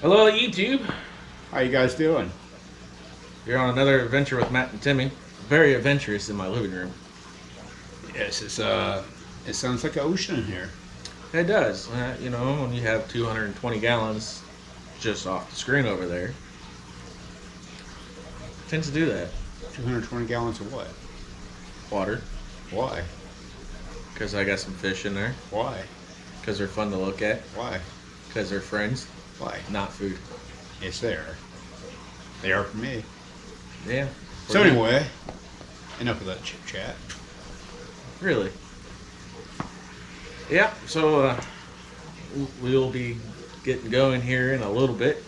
Hello, YouTube. How you guys doing? You're on another adventure with Matt and Timmy. Very adventurous in my living room. Yes, it sounds like an ocean in here. It does. You know, when you have 220 gallons just off the screen over there, it tends to do that. 220 gallons of what? Water. Why? Because I got some fish in there. Why? Because they're fun to look at. Why? Because they're friends. Why? Not food. Yes, they are. They are for me. Yeah. So anyway, enough of that chit chat. Really? Yeah, so we'll be getting going here in a little bit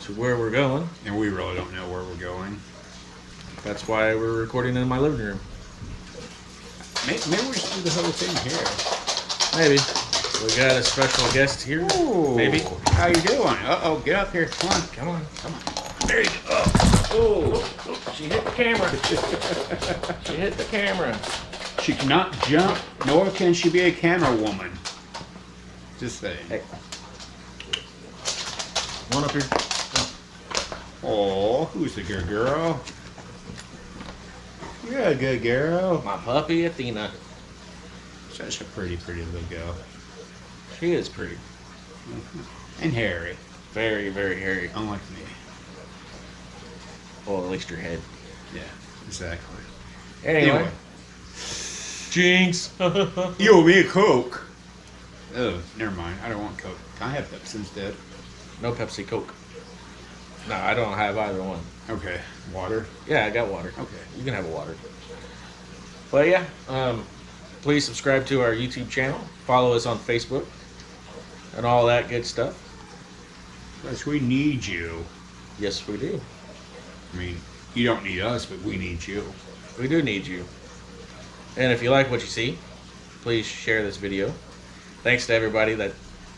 to where we're going. And we really don't know where we're going. That's why we're recording in my living room. Maybe we should do the whole thing here. Maybe. We got a special guest here. Ooh, maybe. How you doing? Uh-oh, get up here. Come on. Come on. Come on. There you go. Oh, she hit the camera. She hit the camera. She cannot jump, nor can she be a camera woman. Just saying. Hey. One up here. Oh, who's the good girl? You're a good girl. My puppy, Athena. Such a pretty little girl. She is pretty. And hairy. Very, very hairy. Unlike me. Well, at least your head. Yeah, exactly. Anyway. Jinx. You owe me a Coke. Oh, never mind. I don't want Coke. Can I have Pepsi instead? No Pepsi, Coke. No, I don't have either one. Okay. Water? Yeah, I got water. Okay. You can have a water. But yeah, please subscribe to our YouTube channel. Follow us on Facebook. And all that good stuff. Because we need you. Yes, we do. I mean, you don't need us, but we need you. We do need you. And if you like what you see, please share this video. Thanks to everybody that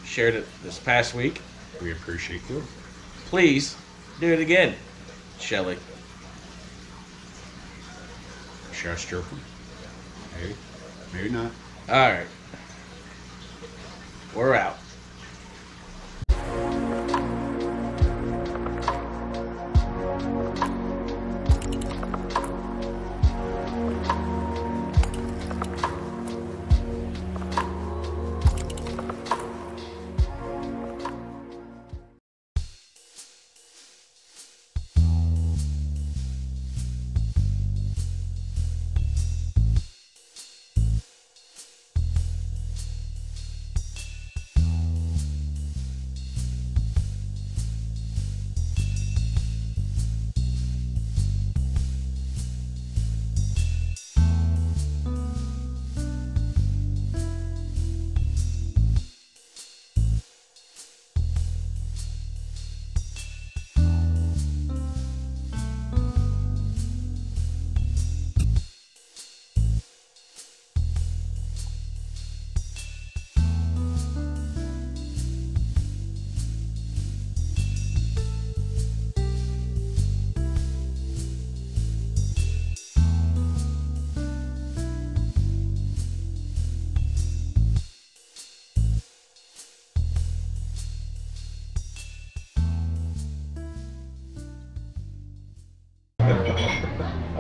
shared it this past week. We appreciate you. Please do it again, Shelly. Should I stroke him? Maybe. Maybe not. Alright. We're out.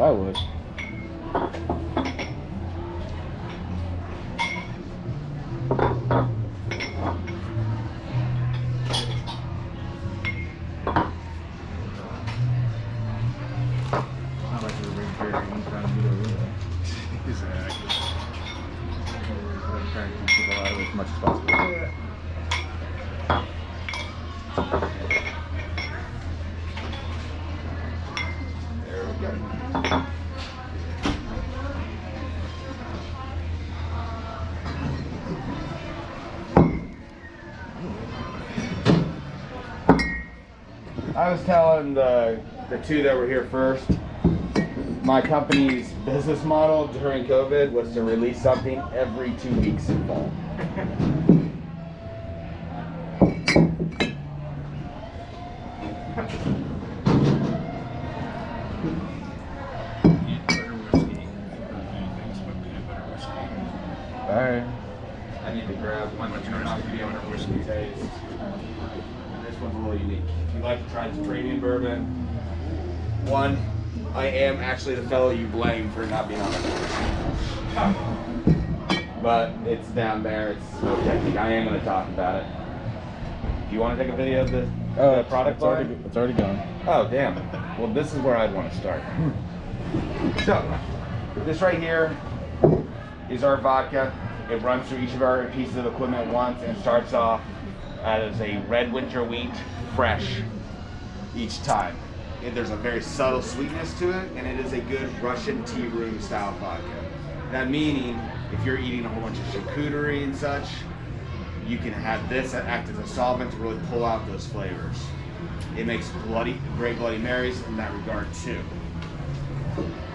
I would. Not like we're being very anytime you do it. Exactly. We're trying to keep people out of it as much as possible. Yeah. There we go. I was telling the two that were here first, my company's business model during COVID was to release something every 2 weeks in fall. Alright. I need to grab one that you're not going to be able to whiskey taste. one's a little unique. If you'd like to try this premium bourbon, one, I am actually the fellow you blame for not being on it. But it's down there, it's smoke technique. I am going to talk about it. Do you want to take a video of the product line? It's already gone. Oh, damn. Well, this is where I'd want to start. So, this right here is our vodka. It runs through each of our pieces of equipment once and starts off as a red winter wheat, fresh, each time. There's a very subtle sweetness to it, and it is a good Russian tea room style vodka. That meaning, if you're eating a whole bunch of charcuterie and such, you can have this act as a solvent to really pull out those flavors. It makes great Bloody Marys in that regard too.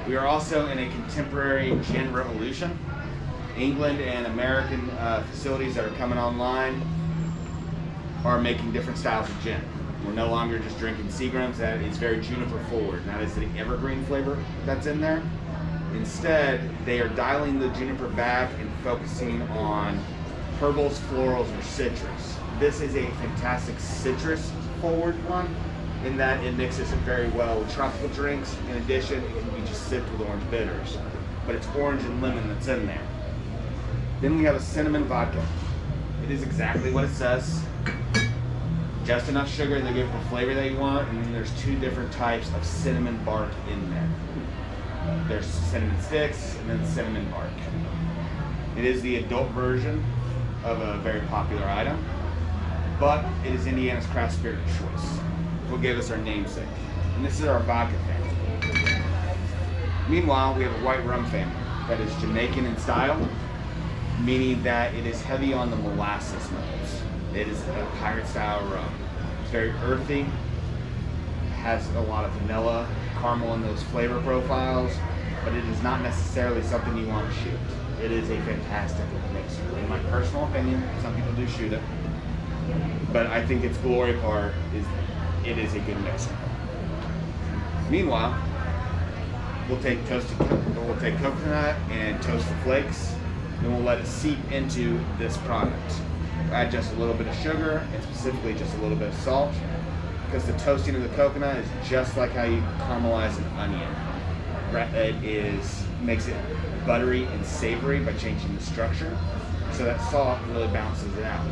We are also in a contemporary gin revolution. England and American facilities that are coming online are making different styles of gin. We're no longer just drinking Seagrams. That is very juniper forward. That is the evergreen flavor that's in there. Instead, they are dialing the juniper back and focusing on herbals, florals, or citrus. This is a fantastic citrus forward one in that it mixes it very well with tropical drinks. In addition, it can be just sipped with orange bitters. But it's orange and lemon that's in there. Then we have a cinnamon vodka. It is exactly what it says. Just enough sugar to give it the flavor that you want, and then there's two different types of cinnamon bark in there. There's cinnamon sticks and then cinnamon bark. It is the adult version of a very popular item, but it is Indiana's craft spirit of choice. What gave us our namesake. And this is our vodka family. Meanwhile, we have a white rum family that is Jamaican in style, meaning that it is heavy on the molasses notes. It is a pirate style rum. It's very earthy, has a lot of vanilla, caramel in those flavor profiles, but it is not necessarily something you want to shoot. It is a fantastic mixer. In my personal opinion, some people do shoot it, but I think its glory part is it is a good mixer. Meanwhile, we'll take coconut and toast the flakes, and we'll let it seep into this product. Add just a little bit of sugar and specifically just a little bit of salt, because the toasting of the coconut is just like how you caramelize an onion. It makes it buttery and savory by changing the structure, so that salt really balances it out.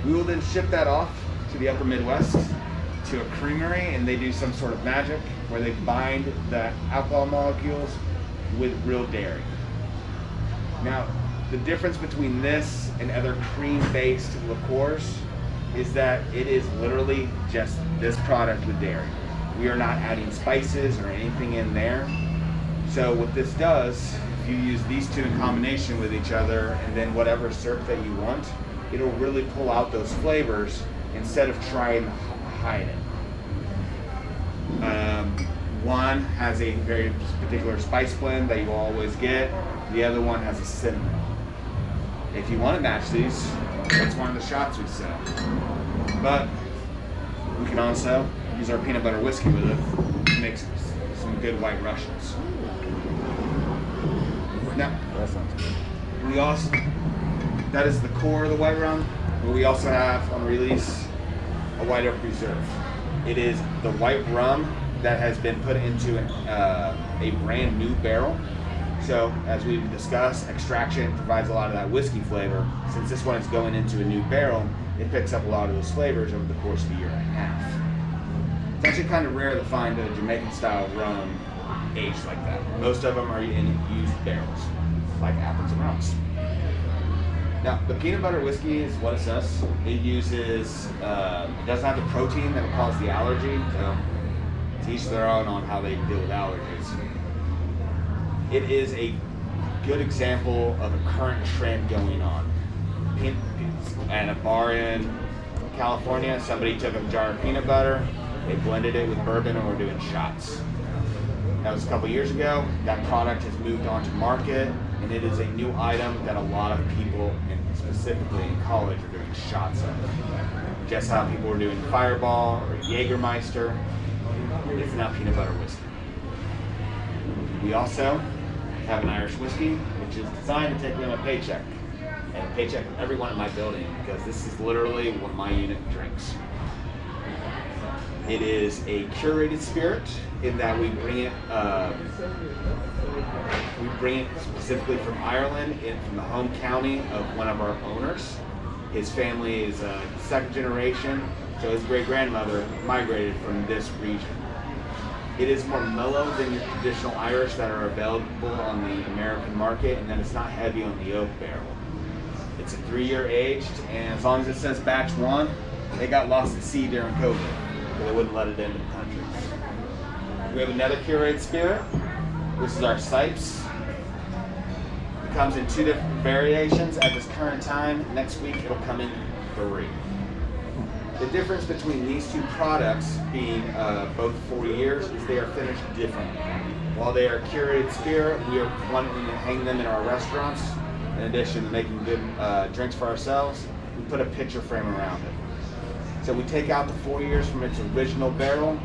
We will then ship that off to the upper Midwest to a creamery, and they do some sort of magic where they bind the alcohol molecules with real dairy. Now, the difference between this and other cream-based liqueurs is that it is literally just this product with dairy. We are not adding spices or anything in there. So what this does, if you use these two in combination with each other and then whatever syrup that you want, it'll really pull out those flavors instead of trying to hide it. One has a very particular spice blend that you will always get. The other one has a cinnamon. If you want to match these, that's one of the shots we sell. But we can also use our peanut butter whiskey with it to make some good white Russians. Now, That sounds good. we also, that is the core of the white rum, but we also have on release a white oak reserve. It is the white rum that has been put into a brand new barrel. So, as we've discussed, extraction provides a lot of that whiskey flavor. Since this one is going into a new barrel, it picks up a lot of those flavors over the course of a year and a half. It's actually kind of rare to find a Jamaican-style rum aged like that. Most of them are in used barrels, like apples and rums. Now, the peanut butter whiskey is what it says. It uses, it doesn't have the protein that would cause the allergy, so to each their own on how they deal with allergies. It is a good example of a current trend going on. At a bar in California, somebody took a jar of peanut butter, they blended it with bourbon, and were doing shots. That was a couple years ago. That product has moved on to market, and it is a new item that a lot of people, and specifically in college, are doing shots of. Just how people were doing Fireball or Jägermeister, it's now peanut butter whiskey. We also have an Irish whiskey, which is designed to take in a paycheck. and a paycheck from everyone in my building, because this is literally what my unit drinks. It is a curated spirit in that we bring it specifically from Ireland and from the home county of one of our owners. His family is second generation, so his great-grandmother migrated from this region. It is more mellow than your traditional Irish that are available on the American market, and then it's not heavy on the oak barrel. It's a 3-year aged, and as long as it says batch 1, it got lost at sea during COVID, so they wouldn't let it into the country. We have another curated spirit. This is our Sipes. It comes in 2 different variations at this current time. Next week it'll come in 3. The difference between these 2 products being both 4 years is they are finished differently. While they are curated spirit, we are wanting to hang them in our restaurants. In addition to making good drinks for ourselves, we put a picture frame around it. So we take out the 4 years from its original barrel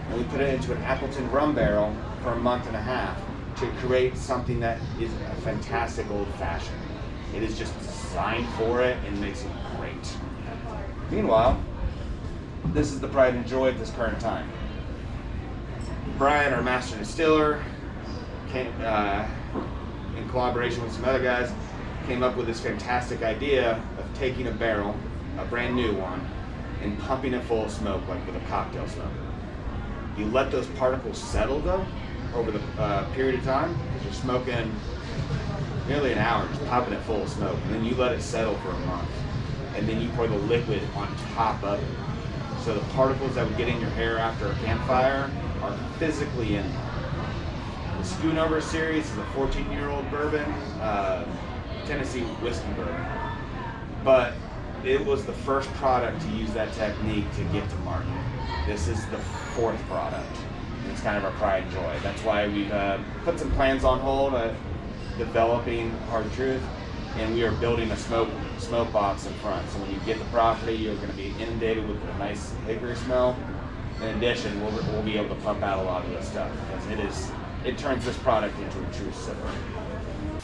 and we put it into an Appleton rum barrel for a month and a half to create something that is a fantastic old fashioned. It is just designed for it and makes it great. Meanwhile, this is the pride and joy at this current time. Brian, our master distiller, came, in collaboration with some other guys, came up with this fantastic idea of taking a barrel, a brand new one, and pumping it full of smoke like with a cocktail smoker. You let those particles settle though over the period of time, because you're smoking nearly an hour, just popping it full of smoke, and then you let it settle for a month, and then you pour the liquid on top of it. So the particles that would get in your hair after a campfire are physically in there. The Schoonover series is a 14-year-old bourbon, Tennessee whiskey bourbon. But it was the first product to use that technique to get to market. This is the 4th product. It's kind of our pride and joy. That's why we've put some plans on hold, developing Hard Truth, and we are building a smoke box in front. So when you get the property, you're going to be inundated with a nice hickory smell. In addition, we'll be able to pump out a lot of this stuff because it turns this product into a true sipper.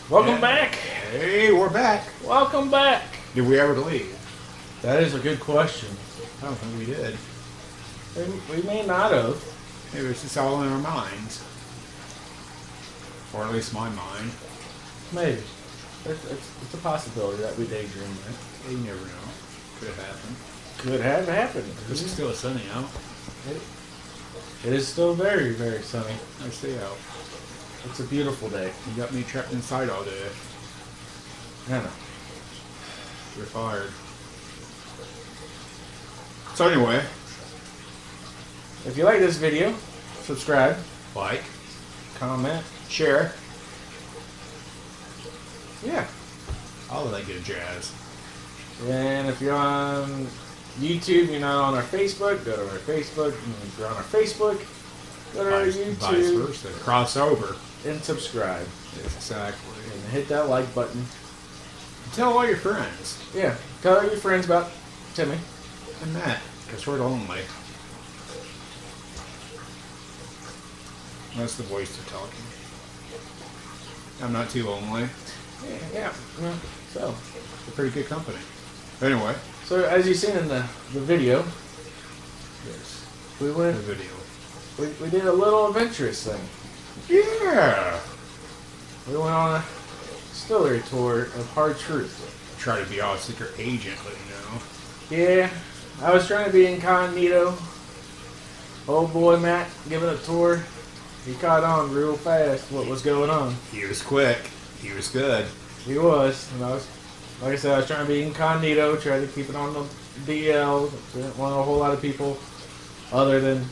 Welcome back. Hey, we're back. Welcome back. Did we ever leave? That is a good question. I don't think we did. We may not have. Maybe it's just all in our minds. Or at least my mind. Maybe. It's a possibility that we daydream, right? You never know. Could have happened. Could have happened. This is still sunny out. It is still very, very sunny. I stay out. It's a beautiful day. You got me trapped inside all day. I know. You're fired. So anyway, if you like this video, subscribe, like, comment, share. Yeah. All of that good jazz. And if you're on YouTube, you're not on our Facebook, go to our Facebook. And if you're on our Facebook, go to our YouTube. Vice versa. Crossover. And subscribe. Exactly. And hit that like button. Tell all your friends. Yeah. Tell all your friends about Timmy. And Matt. Because we're lonely. That's the voice to talking. I'm not too lonely. Yeah. So. It's a pretty good company. Anyway. So as you've seen in the video. Yes. We went. The video. We did a little adventurous thing. Yeah. We went on a distillery tour of Hard Truth. Try to be all secret agent, but Yeah. I was trying to be incognito. Old boy Matt giving a tour. He caught on real fast what was going on. He was quick. He was good. He was. And I was, like I said, I was trying to be incognito, try to keep it on the DL. Didn't want a whole lot of people other than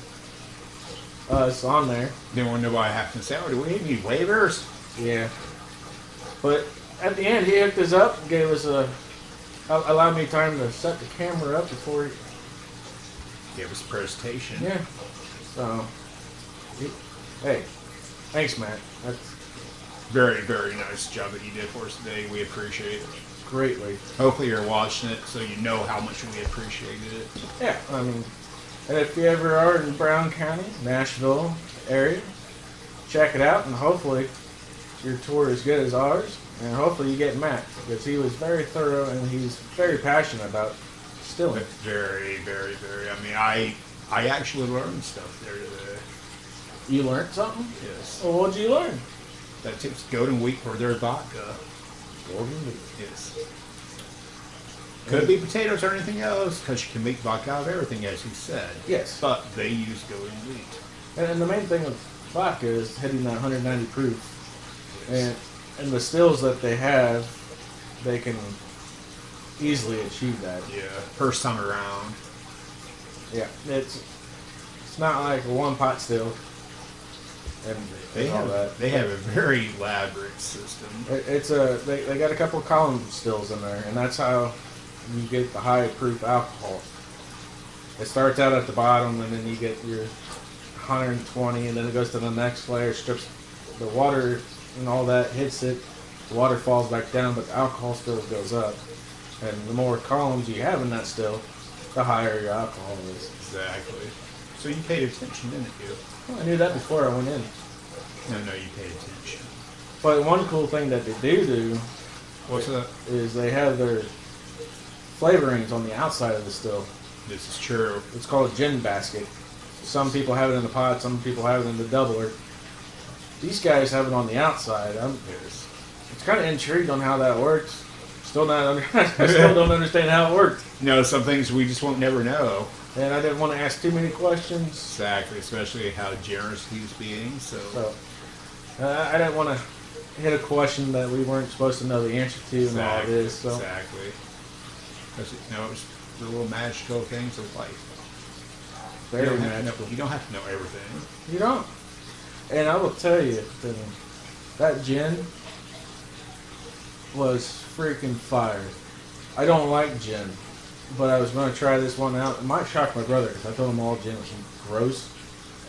us on there. Didn't want nobody having to say, oh, do we need waivers? Yeah. But at the end, he hooked us up and gave us allowed me time to set the camera up before he... Gave us a presentation. Yeah. So, hey, thanks, Matt. That's very, very nice job that you did for us today. We appreciate it greatly. Hopefully you're watching it so you know how much we appreciated it. Yeah, I mean, and if you ever are in Brown County, Nashville area, check it out, and hopefully your tour is good as ours. And hopefully you get Matt, because he was very thorough and he's very passionate about distilling. Very, very, very. I mean, I actually learned stuff there today. You learned something? Yes. Well, what'd you learn? That takes golden wheat for their vodka. Golden wheat. Yes. Could be potatoes or anything else, because you can make vodka out of everything, as you said. Yes. But they use golden wheat. And the main thing with vodka is hitting that 190 proof. And the stills that they have, they can easily achieve that. Yeah. First time around. Yeah. It's not like a one pot still. And They all have that. They have a very elaborate system. They got a couple of column stills in there, and that's how you get the high proof alcohol. It starts out at the bottom, and then you get your 120, and then it goes to the next layer, strips the water and all that, hits it, the water falls back down, but the alcohol still goes up. And the more columns you have in that still, the higher your alcohol is. Exactly. So you paid attention, didn't you? Well, I knew that before I went in. No, you paid attention. But one cool thing that they do What's that? is they have their flavorings on the outside of the still. This is true. It's called a gin basket. Some people have it in the pot, some people have it in the doubler. These guys have it on the outside. Yes. It's kind of intrigued on how that works. I still don't understand how it works. No, some things we just won't never know. And I didn't want to ask too many questions. Exactly, especially how generous he's being. So I didn't want to hit a question that we weren't supposed to know the answer to and all this. So. Exactly. Because, it's the little magical things of life. Very magical. You don't have to know everything. You don't. And I will tell you, that gin was freaking fire. I don't like gin, but I was going to try this one out. It might shock my brother because I told him all gin was gross.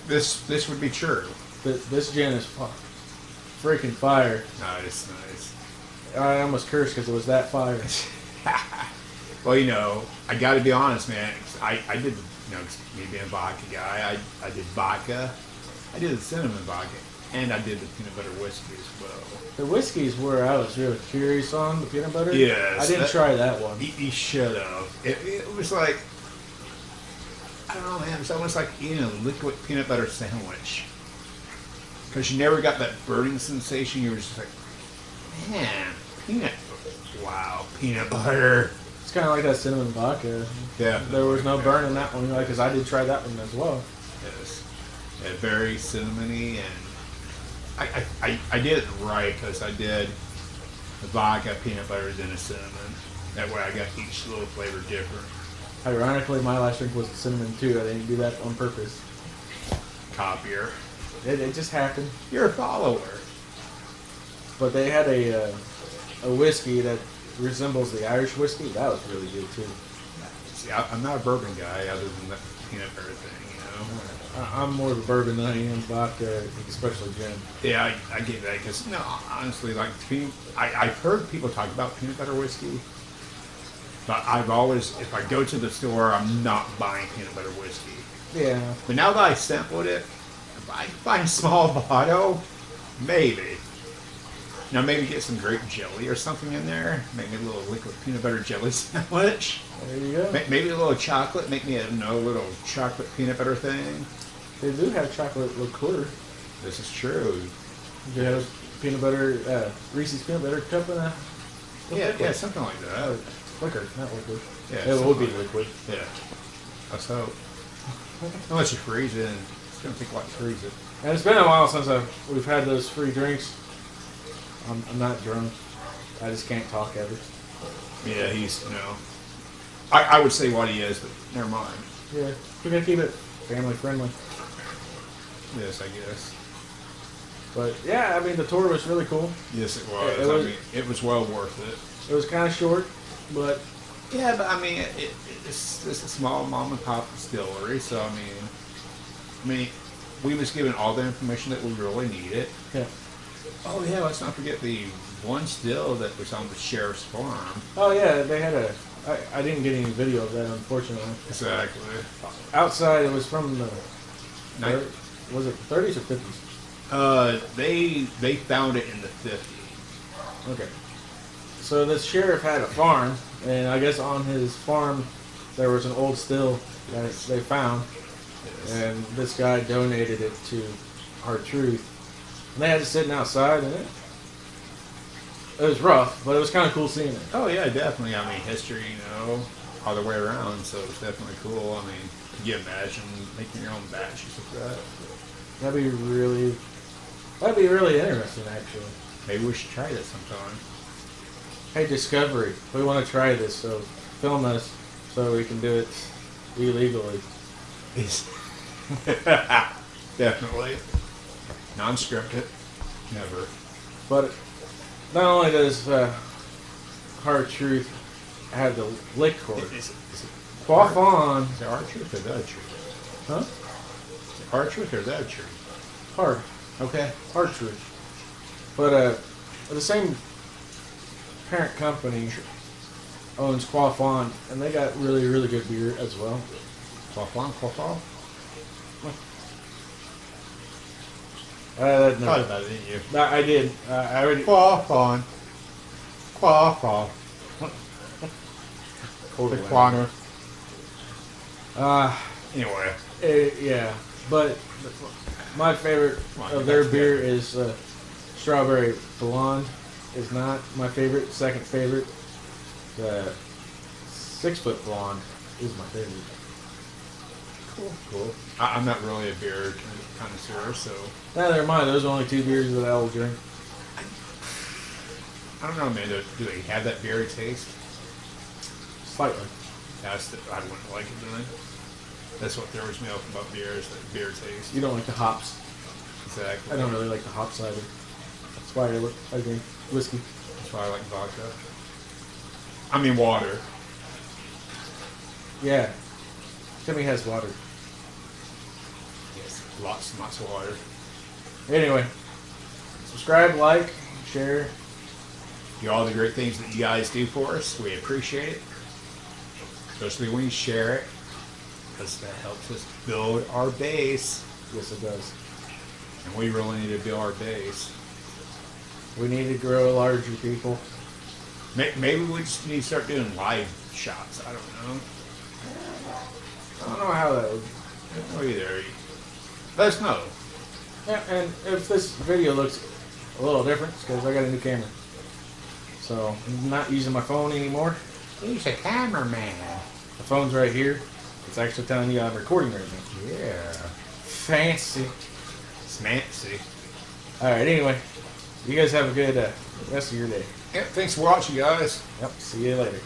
This would be true. This gin is freaking fire. Nice. I almost cursed because it was that fire. Well, I got to be honest, man. I did, me being a vodka guy, I did vodka. I did the cinnamon vodka, and I did the peanut butter whiskey as well. The whiskey is where I was really curious on, the peanut butter. Yes. I didn't try that one. You should have. It was like, I don't know, man. It was almost like eating a liquid peanut butter sandwich. Because you never got that burning sensation. You were just like, man, peanut butter. It's kind of like that cinnamon vodka. Yeah. There was no burn in that one, because I did try that one as well. Yes. Yeah, very cinnamony, and I did it right because I did the vodka, peanut butter, then a cinnamon. That way I got each little flavor different. Ironically, my last drink was cinnamon too. I didn't do that on purpose. Copier. It just happened. You're a follower. But they had a whiskey that resembles the Irish whiskey. That was really good too. See, I'm not a bourbon guy other than that peanut butter thing, I'm more of a bourbon than I am vodka, especially gin. Yeah, I get that because honestly, like I've heard people talk about peanut butter whiskey, but I've always, if I go to the store, I'm not buying peanut butter whiskey. Yeah. But now that I sampled it, if I find a small bottle, maybe. Maybe get some grape jelly or something in there. Make me a little liquid peanut butter jelly sandwich. There you go. Maybe a little chocolate. Make me a little chocolate peanut butter thing. They do have chocolate liqueur. This is true. You have peanut butter, Reese's peanut butter cup and a Yeah, something like that. liquor, not liquid. Yeah, It would be liquid. Yeah. Let's hope. Unless you freeze it, and it's gonna take a lot to freeze it. And it's been a while since we've had those free drinks. I'm not drunk. I just can't talk ever. Yeah, he's I would say what he is, but never mind. Yeah, we're gonna keep it family friendly. Yes, I guess. But yeah, I mean the tour was really cool. Yes, it was. It was well worth it. It was kind of short, but yeah, but I mean, it's a small mom and pop distillery, so I mean, we was given all the information that we really needed. Yeah. Oh yeah, let's not forget the one still that was on the sheriff's farm. Oh yeah, they had I didn't get any video of that, unfortunately. Exactly. Outside, it was from the was it 30s or 50s? They found it in the 50s. Okay. So this sheriff had a farm, and I guess on his farm there was an old still that they found, and this guy donated it to Our Truth. And they had it sitting outside, and it was rough, but it was kind of cool seeing it. Oh yeah, definitely. I mean, history, all the way around. So it's definitely cool. I mean, could you imagine making your own batches of that? That'd be really interesting, actually. Maybe we should try that sometime. Hey, Discovery, we want to try this, so film us so we can do it illegally. Definitely. Non-scripted. Never. But not only does Hard Truth have the liquor, Quaffon. Is it our truth or is that a truth? Huh? Is it our truth or is that a truth? Hard. Okay. Hard Truth. But the same parent company owns Quaffon, and they got really, really good beer as well. Quaffon? No. Probably not, didn't you? I did. I already. Quaffon. The Quaner. Anyway. Yeah, but my favorite of their beer is Strawberry Blonde. Is not my favorite. Second favorite, the 6 Foot Blonde is my favorite. Cool. I'm not really a beer connoisseur, so Neither am I. Those are only 2 beers that I will drink. I don't know, man. Do they have that berry taste? Slightly. I wouldn't like it then. That's what throws me off about beer is that beer taste. You don't like the hops. Exactly. I don't really like the hops either. That's why I drink whiskey. That's why I like vodka. I mean water. Yeah. Timmy has water. Yes, lots and lots of water. Anyway, subscribe, like, share. Do all the great things that you guys do for us. We appreciate it. Especially when you share it. Because that helps us build our base. Yes, it does. And we really need to build our base. We need to grow larger, people. Maybe we just need to start doing live shots. I don't know. I don't know how that would. I don't know either. Let us know. Yeah, and if this video looks a little different, it's because I got a new camera. So I'm not using my phone anymore. He's a cameraman. The phone's right here. It's actually telling you I'm recording right now. Yeah. Fancy. Smancy. Alright, anyway. You guys have a good rest of your day. Yeah, thanks for watching, guys. Yep, see you later.